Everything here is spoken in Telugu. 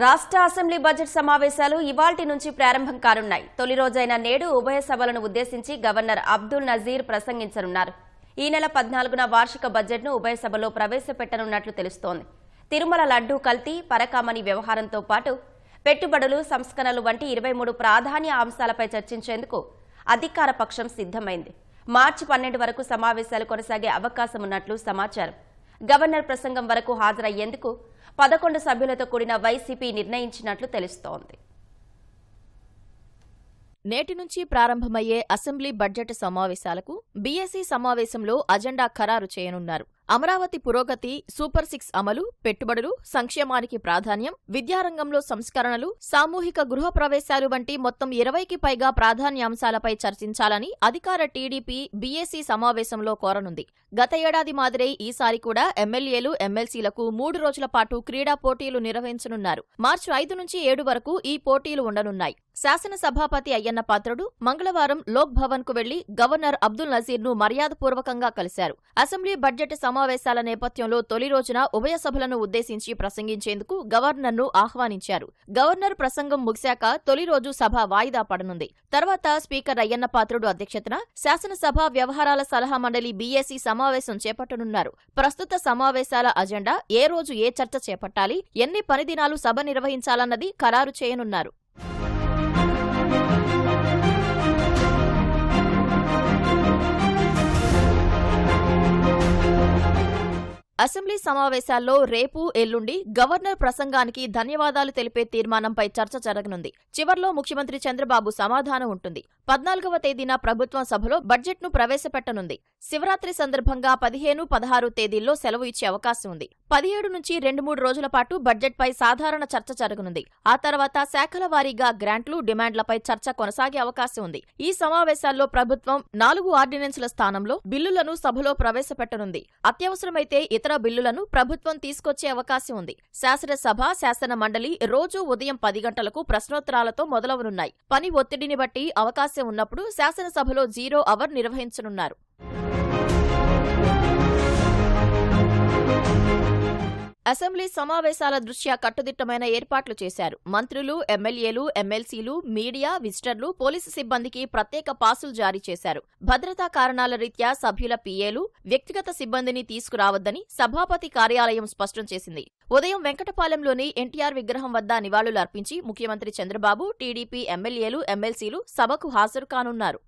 రాష్ట్ర అసెంబ్లీ బడ్జెట్ సమావేశాలు ఇవాల్టి నుంచి ప్రారంభం కానున్నాయి. తొలి రోజైన నేడు ఉభయ సభలను ఉద్దేశించి గవర్నర్ అబ్దుల్ నజీర్ ప్రసంగించనున్నారు. ఈ నెల 14న వార్షిక బడ్జెట్ను ఉభయ సభలో ప్రవేశపెట్టనున్నట్లు తెలుస్తోంది. తిరుమల లడ్డూ కల్తీ, పరకామణి వ్యవహారంతో పాటు పెట్టుబడులు, సంస్కరణలు వంటి 23 ప్రాధాన్య అంశాలపై చర్చించేందుకు అధికార పక్షం సిద్ధమైంది. మార్చి 12 వరకు సమావేశాలు కొనసాగే అవకాశం ఉన్నట్లు సమాచారం. గవర్నర్ ప్రసంగం వరకు హాజరయ్యేందుకు 11 సభ్యులతో కూడిన వైసీపీ నిర్ణయించినట్లు తెలుస్తోంది. నేటి నుంచి ప్రారంభమయ్యే అసెంబ్లీ బడ్జెట్ సమావేశాలకు బీఎస్సీ సమావేశంలో అజెండా ఖరారు చేయనున్నారు. అమరావతి పురోగతి, సూపర్ 6 అమలు, పెట్టుబడులు, సంక్షేమానికి ప్రాధాన్యం, విద్యారంగంలో సంస్కరణలు, సామూహిక గృహ ప్రవేశాలు వంటి మొత్తం 20కి పైగా ప్రాధాన్యాంశాలపై చర్చించాలని అధికార టీడీపీ బీఎస్సీ సమావేశంలో కోరనుంది. గత ఏడాది మాదిరే ఈసారి కూడా ఎమ్మెల్యేలు, ఎమ్మెల్సీలకు 3 రోజుల పాటు క్రీడా పోటీలు నిర్వహించనున్నారు. మార్చి 5 నుంచి 7 వరకు ఈ పోటీలు ఉండనున్నాయి. శాసనసభాపతి అయ్యన్న పాత్రుడు మంగళవారం లోక్ భవన్ కు వెళ్లి గవర్నర్ అబ్దుల్ నజీర్ ను మర్యాదపూర్వకంగా కలిశారు. అసెంబ్లీ బడ్జెట్ సమావేశాల నేపథ్యంలో తొలి రోజున ఉభయ సభలను ఉద్దేశించి ప్రసంగించేందుకు గవర్నర్ను ఆహ్వానించారు. గవర్నర్ ప్రసంగం ముగిశాక తొలి రోజు సభ వాయిదా పడనుంది. తర్వాత స్పీకర్ అయ్యన్న పాత్రుడు అధ్యక్షతన శాసనసభ వ్యవహారాల సలహా మండలి బీఎస్సీ సమావేశం చేపట్టనున్నారు. ప్రస్తుత సమావేశాల అజెండా, ఏ రోజు ఏ చర్చ చేపట్టాలి, ఎన్ని పని దినాలు సభ నిర్వహించాలన్నది ఖరారు చేయనున్నారు. అసెంబ్లీ సమావేశాల్లో రేపు, ఎల్లుండి గవర్నర్ ప్రసంగానికి ధన్యవాదాలు తెలిపే తీర్మానంపై చర్చ జరగనుంది. చివర్లో ముఖ్యమంత్రి చంద్రబాబు సమాధానం ఉంటుంది. 14వ తేదీన ప్రభుత్వం సభలో బడ్జెట్ను ప్రవేశపెట్టనుంది. శివరాత్రి సందర్భంగా 15, 16 తేదీల్లో సెలవు ఇచ్చే అవకాశం ఉంది. 17 నుంచి 2-3 రోజుల పాటు బడ్జెట్పై సాధారణ చర్చ జరగనుంది. ఆ తర్వాత శాఖల వారీగా గ్రాంట్లు, డిమాండ్లపై చర్చ కొనసాగే అవకాశం ఉంది. ఈ సమావేశాల్లో ప్రభుత్వం 4 ఆర్డినెన్సుల స్థానంలో బిల్లులను సభలో ప్రవేశపెట్టనుంది. అత్యవసరమైతే ఇతర బిల్లులను ప్రభుత్వం తీసుకొచ్చే అవకాశం ఉంది. శాసనసభ, శాసన మండలి రోజూ ఉదయం 10 గంటలకు ప్రశ్నోత్తరాలతో మొదలవనున్నాయి. పని ఒత్తిడిని బట్టి అవకాశం ఉన్నప్పుడు శాసనసభలో 0 అవర్ నిర్వహించనున్నారు. అసెంబ్లీ సమావేశాల దృష్ట్యా కట్టుదిట్టమైన ఏర్పాట్లు చేశారు. మంత్రులు, ఎమ్మెల్యేలు, ఎమ్మెల్సీలు, మీడియా, విజిటర్లు, పోలీసు సిబ్బందికి ప్రత్యేక పాసులు జారీ చేశారు. భద్రతా కారణాల రీత్యా సభ్యుల పీఏలు, వ్యక్తిగత సిబ్బందిని తీసుకురావద్దని సభాపతి కార్యాలయం స్పష్టం చేసింది. ఉదయం వెంకటపాలెంలోని ఎన్టీఆర్ విగ్రహం వద్ద నివాళులు అర్పించి ముఖ్యమంత్రి చంద్రబాబు, టీడీపీ ఎమ్మెల్యేలు, ఎమ్మెల్సీలు సభకు హాజరు కానున్నారు.